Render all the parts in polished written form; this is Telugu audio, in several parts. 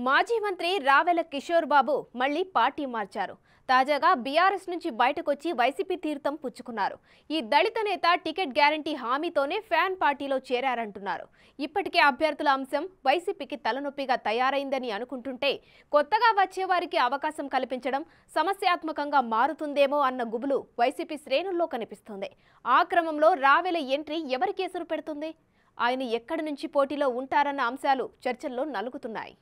మాజీ మంత్రి రావెల కిషోర్ బాబు మళ్లీ పార్టీ మార్చారు. తాజాగా బీఆర్ఎస్ నుంచి బయటకొచ్చి వైసీపీ తీర్థం పుచ్చుకున్నారు. ఈ దళిత నేత టికెట్ గ్యారంటీ హామీతోనే ఫ్యాన్ పార్టీలో చేరారంటున్నారు. ఇప్పటికే అభ్యర్థుల అంశం వైసీపీకి తలనొప్పిగా తయారైందని అనుకుంటుంటే కొత్తగా వచ్చేవారికి అవకాశం కల్పించడం సమస్యాత్మకంగా మారుతుందేమో అన్న గుబులు వైసీపీ శ్రేణుల్లో కనిపిస్తోంది. ఆ క్రమంలో రావెల ఎంట్రీ ఎవరికి ఎసురు పెడుతుంది? ఆయన ఎక్కడి నుంచి పోటీలో ఉంటారన్న అంశాలు చర్చల్లో నలుగుతున్నాయి.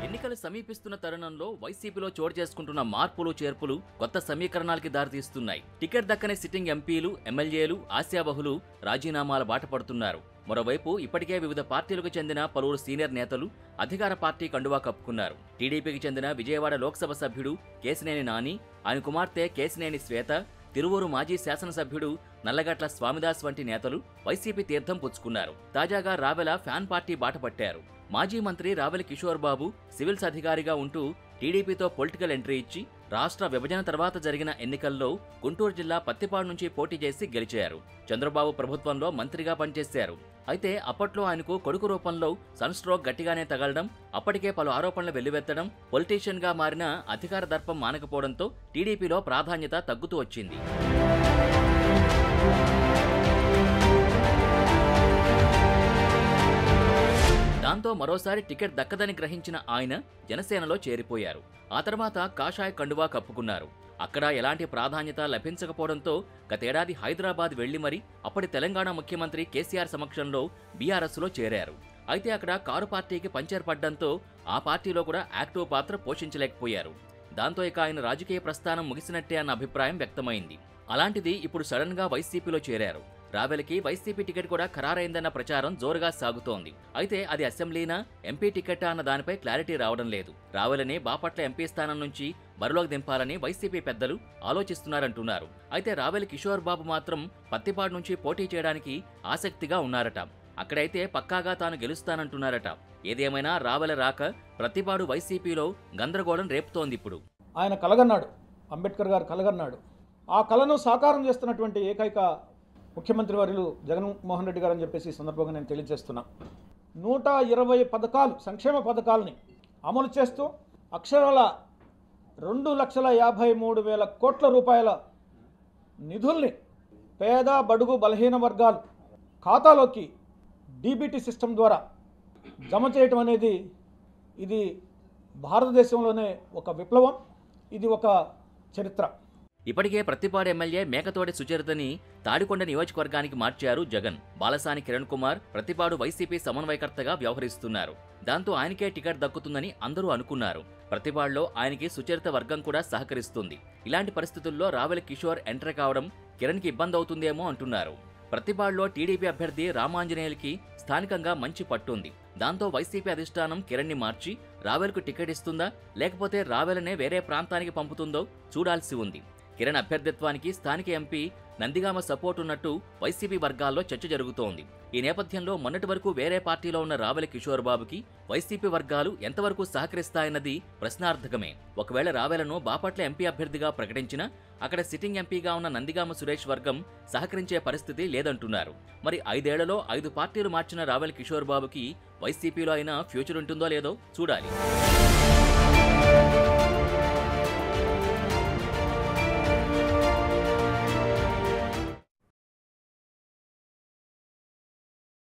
ఎన్నికలు సమీపిస్తున్న తరుణంలో వైసీపీలో చోటు చేసుకుంటున్న మార్పులు చేర్పులు కొత్త సమీకరణాలకి దారితీస్తున్నాయి. టికెట్ దక్కని సిట్టింగ్ ఎంపీలు, ఎమ్మెల్యేలు, ఆశావహులు రాజీనామాల బాట పడుతున్నారు. మరోవైపు ఇప్పటికే వివిధ పార్టీలకు చెందిన పలువురు సీనియర్ నేతలు అధికార పార్టీ కండువా కప్పుకున్నారు. టీడీపీకి చెందిన విజయవాడ లోక్సభ సభ్యుడు కేశినేని నాని, ఆయన కుమార్తె కేశినేని శ్వేత, తిరువూరు మాజీ శాసనసభ్యుడు నల్లగట్ల స్వామిదాస్ వంటి నేతలు వైసీపీ తీర్థం పుచ్చుకున్నారు. తాజాగా రావెల ఫ్యాన్ పార్టీ బాట పట్టారు. మాజీ మంత్రి రావెల కిషోర్ బాబు సివిల్స్ అధికారిగా ఉంటూ టీడీపీతో పొలిటికల్ ఎంట్రీ ఇచ్చి రాష్ట్ర విభజన తర్వాత జరిగిన ఎన్నికల్లో గుంటూరు జిల్లా పత్తిపాడు నుంచి పోటీ చేసి గెలిచారు. చంద్రబాబు ప్రభుత్వంలో మంత్రిగా పనిచేశారు. అయితే అప్పట్లో ఆయనకు కొడుకు రూపంలో సన్ స్ట్రోక్ గట్టిగానే తగలడం, అప్పటికే పలు ఆరోపణలు వెల్లువెత్తడం, పొలిటీషియన్ గా మారిన అధికార దర్పం మానకపోవడంతో టీడీపీలో ప్రాధాన్యత తగ్గుతూ వచ్చింది. దాంతో మరోసారి టికెట్ దక్కదని గ్రహించిన ఆయన జనసేనలో చేరిపోయారు. ఆ తర్వాత కాషాయ కండువా కప్పుకున్నారు. అక్కడ ఎలాంటి ప్రాధాన్యత లభించకపోవడంతో గతేడాది హైదరాబాద్ వెళ్లి మరి అప్పటి తెలంగాణ ముఖ్యమంత్రి కేసీఆర్ సమక్షంలో బీఆర్ఎస్లో చేరారు. అయితే అక్కడ కారు పార్టీకి పంచర్ పడ్డంతో ఆ పార్టీలో కూడా యాక్టివ్ పాత్ర పోషించలేకపోయారు. దాంతో ఇక ఆయన రాజకీయ ప్రస్థానం ముగిసినట్టే అన్న అభిప్రాయం వ్యక్తమైంది. అలాంటిది ఇప్పుడు సడన్ గా వైసీపీలో చేరారు. రావెలకి వైసీపీ టికెట్ కూడా ఖరారైందన్న ప్రచారం జోరుగా సాగుతోంది. అయితే అది అసెంబ్లీనా, ఎంపీ టికెట్టా అన్న దానిపై క్లారిటీ రావడం లేదు. రావెలని బాపట్ల ఎంపీ స్థానం నుంచి బరిలోకి దింపాలని వైసీపీ పెద్దలు ఆలోచిస్తున్నారంటున్నారు. అయితే రావెల కిషోర్ బాబు మాత్రం పత్తిపాడు నుంచి పోటీ చేయడానికి ఆసక్తిగా ఉన్నారట. అక్కడైతే పక్కాగా తాను గెలుస్తానంటున్నారట. ఏదేమైనా రావెల రాక ప్రతిపాడు వైసీపీలో గందరగోళం రేపుతోంది. ఇప్పుడు ఆయన కలగన్నాడు, అంబేద్కర్ గారు కలగన్నాడు. ఆ కళను సాకారం చేస్తున్నటువంటి ఏకైక ముఖ్యమంత్రి వర్యులు జగన్మోహన్ రెడ్డి గారు అని చెప్పేసి ఈ సందర్భంగా నేను తెలియజేస్తున్నా. 120 పథకాలు, సంక్షేమ పథకాలని అమలు చేస్తూ అక్షరాల 2,53,000 కోట్ల రూపాయల నిధుల్ని పేద, బడుగు, బలహీన వర్గాలు ఖాతాలోకి డీబీటీ సిస్టమ్ ద్వారా జమ చేయటం అనేది ఇది భారతదేశంలోనే ఒక విప్లవం. ఇది ఒక చరిత్ర. ఇప్పటికే ప్రతిపాడు ఎమ్మెల్యే మేకతోటి సుచరితని తాడికొండ నియోజకవర్గానికి మార్చారు జగన్. బాలసాని కిరణ్ కుమార్ ప్రతిపాడు వైసీపీ సమన్వయకర్తగా వ్యవహరిస్తున్నారు. దాంతో ఆయనకే టికెట్ దక్కుతుందని అందరూ అనుకున్నారు. ప్రతిపాడులో ఆయనకి సుచరిత వర్గం కూడా సహకరిస్తుంది. ఇలాంటి పరిస్థితుల్లో రావెల కిషోర్ ఎంటర్ కావడం కిరణ్కి ఇబ్బంది అవుతుందేమో అంటున్నారు. ప్రతిపాడులో టీడీపీ అభ్యర్థి రామాంజనేయులకి స్థానికంగా మంచి పట్టుంది. దాంతో వైసీపీ అధిష్టానం కిరణ్ని మార్చి రావెలకు టికెట్ ఇస్తుందా, లేకపోతే రావెలనే వేరే ప్రాంతానికి పంపుతుందో చూడాల్సి ఉంది. కిరణ్ అభ్యర్థిత్వానికి స్థానిక ఎంపీ నందిగామ సపోర్ట్ ఉన్నట్టు వైసీపీ వర్గాల్లో చర్చ జరుగుతోంది. ఈ నేపథ్యంలో మొన్నటి వరకు వేరే పార్టీలో ఉన్న రావెల కిషోర్ బాబుకి వైసీపీ వర్గాలు ఎంతవరకు సహకరిస్తాయన్నది ప్రశ్నార్థకమే. ఒకవేళ రావెలను బాపట్ల ఎంపీ అభ్యర్థిగా ప్రకటించినా అక్కడ సిట్టింగ్ ఎంపీగా ఉన్న నందిగామ సురేష్ వర్గం సహకరించే పరిస్థితి లేదంటున్నారు. మరి 5 ఏళ్లలో 5 పార్టీలు మార్చిన రావెల కిషోర్ బాబుకి వైసీపీలో అయినా ఫ్యూచర్ ఉంటుందో లేదో చూడాలి.